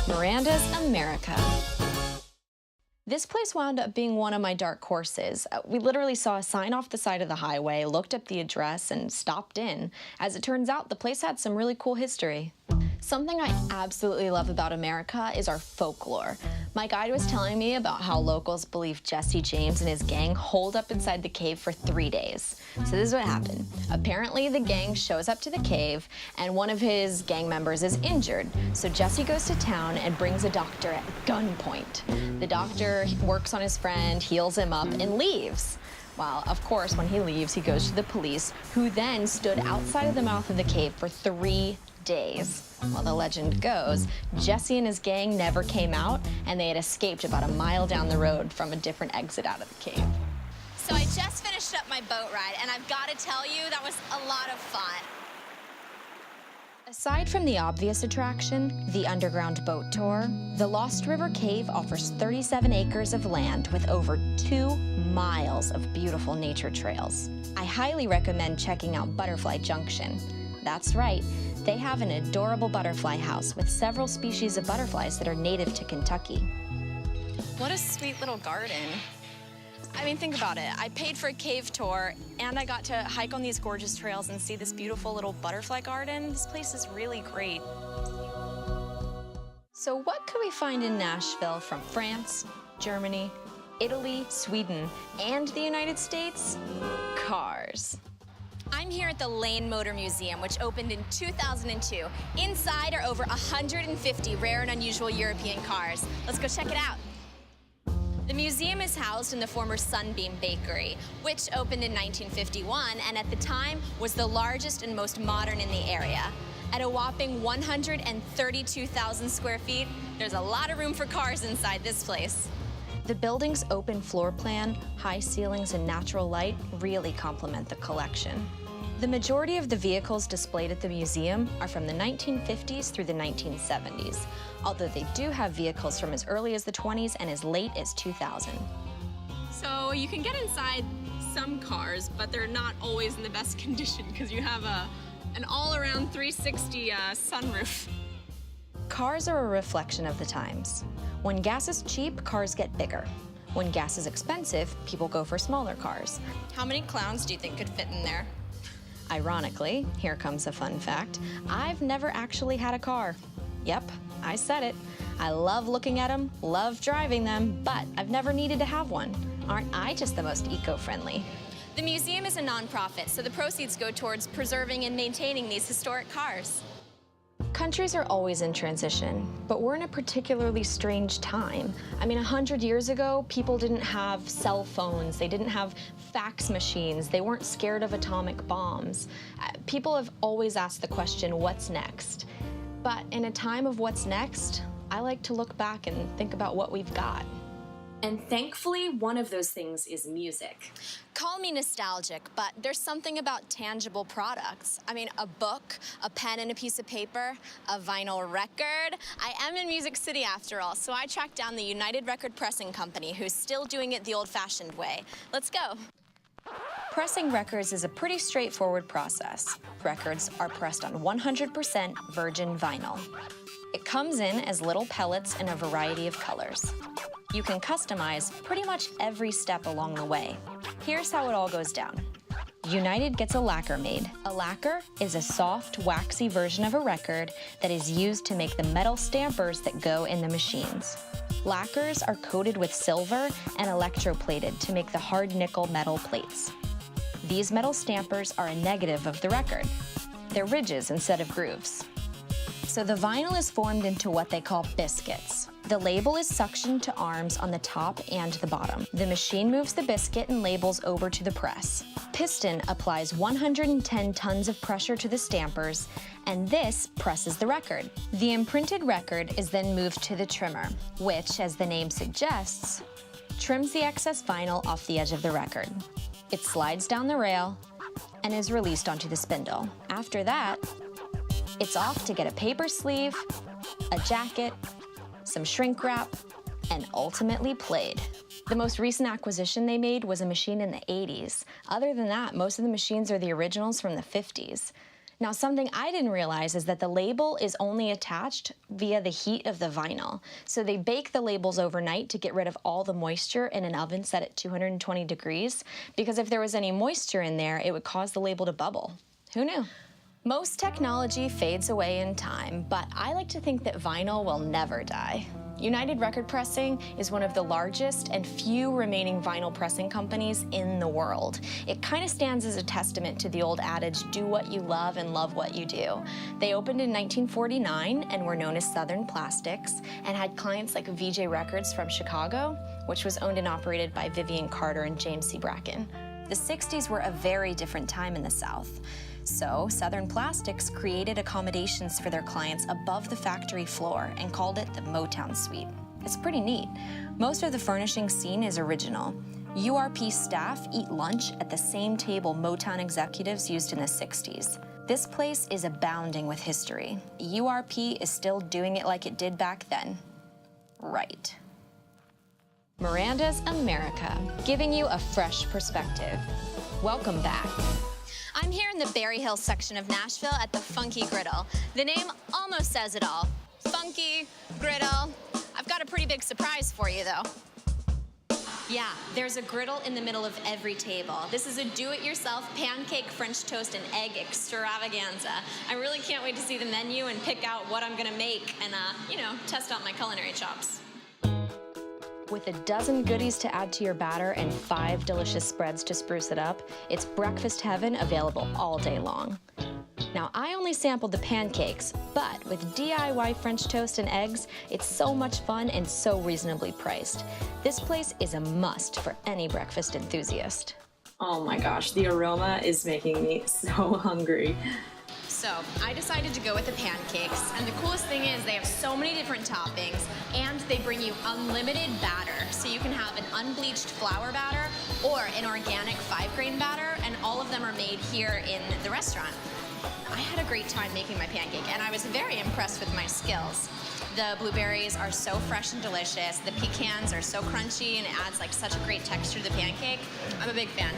Miranda's America. This place wound up being one of my dark horses. We literally saw a sign off the side of the highway, looked up the address, and stopped in. As it turns out, the place had some really cool history. Something I absolutely love about America is our folklore. My guide was telling me about how locals believe Jesse James and his gang holed up inside the cave for 3 days. So this is what happened. Apparently the gang shows up to the cave and one of his gang members is injured. So Jesse goes to town and brings a doctor at gunpoint. The doctor works on his friend, heals him up, and leaves. Well, of course, when he leaves, he goes to the police, who then stood outside of the mouth of the cave for 3 days. Well, the legend goes, Jesse and his gang never came out, and they had escaped about a mile down the road from a different exit out of the cave. So I just finished up my boat ride, and I've got to tell you, that was a lot of fun. Aside from the obvious attraction, the underground boat tour, the Lost River Cave offers 37 acres of land with over 2 miles of beautiful nature trails. I highly recommend checking out Butterfly Junction. That's right, they have an adorable butterfly house with several species of butterflies that are native to Kentucky. What a sweet little garden. I mean, think about it. I paid for a cave tour, and I got to hike on these gorgeous trails and see this beautiful little butterfly garden. This place is really great. So what could we find in Nashville from France, Germany, Italy, Sweden, and the United States? Cars. I'm here at the Lane Motor Museum, which opened in 2002. Inside are over 150 rare and unusual European cars. Let's go check it out. The museum is housed in the former Sunbeam Bakery, which opened in 1951 and at the time was the largest and most modern in the area. At a whopping 132,000 square feet, there's a lot of room for cars inside this place. The building's open floor plan, high ceilings, and natural light really complement the collection. The majority of the vehicles displayed at the museum are from the 1950s through the 1970s, although they do have vehicles from as early as the 20s and as late as 2000. So you can get inside some cars, but they're not always in the best condition because you have an all-around 360 sunroof. Cars are a reflection of the times. When gas is cheap, cars get bigger. When gas is expensive, people go for smaller cars. How many clowns do you think could fit in there? Ironically, here comes a fun fact, I've never actually had a car. Yep, I said it. I love looking at them, love driving them, but I've never needed to have one. Aren't I just the most eco-friendly? The museum is a nonprofit, so the proceeds go towards preserving and maintaining these historic cars. Countries are always in transition, but we're in a particularly strange time. I mean, 100 years ago, people didn't have cell phones, they didn't have fax machines, they weren't scared of atomic bombs. People have always asked the question, what's next? But in a time of what's next, I like to look back and think about what we've got. And thankfully, one of those things is music. Call me nostalgic, but there's something about tangible products. I mean, a book, a pen and a piece of paper, a vinyl record. I am in Music City after all, so I tracked down the United Record Pressing Company, who's still doing it the old-fashioned way. Let's go. Pressing records is a pretty straightforward process. Records are pressed on 100% virgin vinyl. It comes in as little pellets in a variety of colors. You can customize pretty much every step along the way. Here's how it all goes down. United gets a lacquer made. A lacquer is a soft, waxy version of a record that is used to make the metal stampers that go in the machines. Lacquers are coated with silver and electroplated to make the hard nickel metal plates. These metal stampers are a negative of the record. They're ridges instead of grooves. So the vinyl is formed into what they call biscuits. The label is suctioned to arms on the top and the bottom. The machine moves the biscuit and labels over to the press. Piston applies 110 tons of pressure to the stampers, and this presses the record. The imprinted record is then moved to the trimmer, which, as the name suggests, trims the excess vinyl off the edge of the record. It slides down the rail and is released onto the spindle. After that, it's off to get a paper sleeve, a jacket, some shrink wrap, and ultimately played. The most recent acquisition they made was a machine in the 80s. Other than that, most of the machines are the originals from the 50s. Now, something I didn't realize is that the label is only attached via the heat of the vinyl. So they bake the labels overnight to get rid of all the moisture in an oven set at 220 degrees, because if there was any moisture in there, it would cause the label to bubble. Who knew? Most technology fades away in time, but I like to think that vinyl will never die. United Record Pressing is one of the largest and few remaining vinyl pressing companies in the world. It kind of stands as a testament to the old adage, do what you love and love what you do. They opened in 1949 and were known as Southern Plastics and had clients like VJ Records from Chicago, which was owned and operated by Vivian Carter and James C. Bracken. The 60s were a very different time in the South. So Southern Plastics created accommodations for their clients above the factory floor and called it the Motown Suite. It's pretty neat. Most of the furnishing scene is original. URP staff eat lunch at the same table Motown executives used in the 60s. This place is abounding with history. URP is still doing it like it did back then. Right. Miranda's America, giving you a fresh perspective. Welcome back. I'm here in the Berry Hill section of Nashville at the Funky Griddle. The name almost says it all. Funky Griddle. I've got a pretty big surprise for you, though. Yeah, there's a griddle in the middle of every table. This is a do-it-yourself pancake, French toast, and egg extravaganza. I really can't wait to see the menu and pick out what I'm gonna make and, test out my culinary chops. With a dozen goodies to add to your batter and 5 delicious spreads to spruce it up, it's breakfast heaven available all day long. Now, I only sampled the pancakes, but with DIY French toast and eggs, it's so much fun and so reasonably priced. This place is a must for any breakfast enthusiast. Oh my gosh, the aroma is making me so hungry. So I decided to go with the pancakes, and the coolest thing is they have so many different toppings, and they bring you unlimited batter. So you can have an unbleached flour batter or an organic 5-grain batter, and all of them are made here in the restaurant. I had a great time making my pancake, and I was very impressed with my skills. The blueberries are so fresh and delicious. The pecans are so crunchy, and it adds like such a great texture to the pancake. I'm a big fan.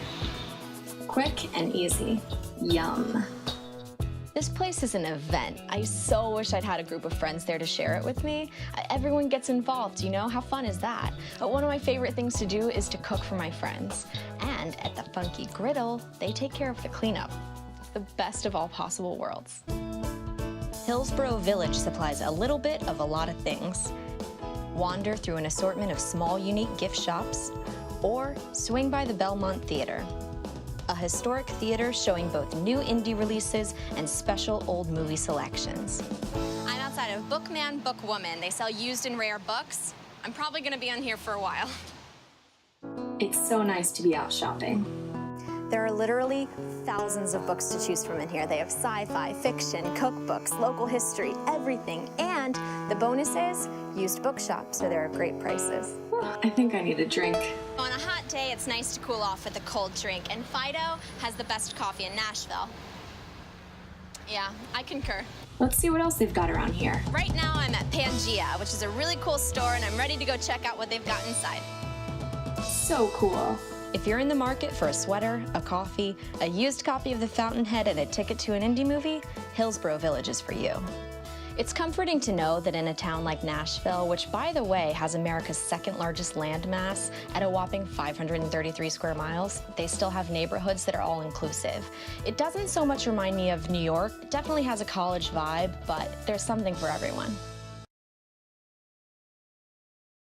Quick and easy. Yum. This place is an event. I so wish I'd had a group of friends there to share it with me. Everyone gets involved, you know? How fun is that? But one of my favorite things to do is to cook for my friends. And at the Funky Griddle, they take care of the cleanup. It's the best of all possible worlds. Hillsborough Village supplies a little bit of a lot of things. Wander through an assortment of small, unique gift shops, or swing by the Belmont Theater, a historic theater showing both new indie releases and special old movie selections. I'm outside of Bookman, Bookwoman. They sell used and rare books. I'm probably gonna be on here for a while. It's so nice to be out shopping. There are literally thousands of books to choose from in here. They have sci-fi, fiction, cookbooks, local history, everything. And the bonus is used bookshop, so there are great prices. I think I need a drink. On a hot day, it's nice to cool off with a cold drink, and Fido has the best coffee in Nashville. Yeah, I concur. Let's see what else they've got around here. Right now, I'm at Pangea, which is a really cool store, and I'm ready to go check out what they've got inside. So cool. If you're in the market for a sweater, a coffee, a used copy of The Fountainhead, and a ticket to an indie movie, Hillsborough Village is for you. It's comforting to know that in a town like Nashville, which by the way has America's second largest landmass at a whopping 533 square miles, they still have neighborhoods that are all inclusive. It doesn't so much remind me of New York. It definitely has a college vibe, but there's something for everyone.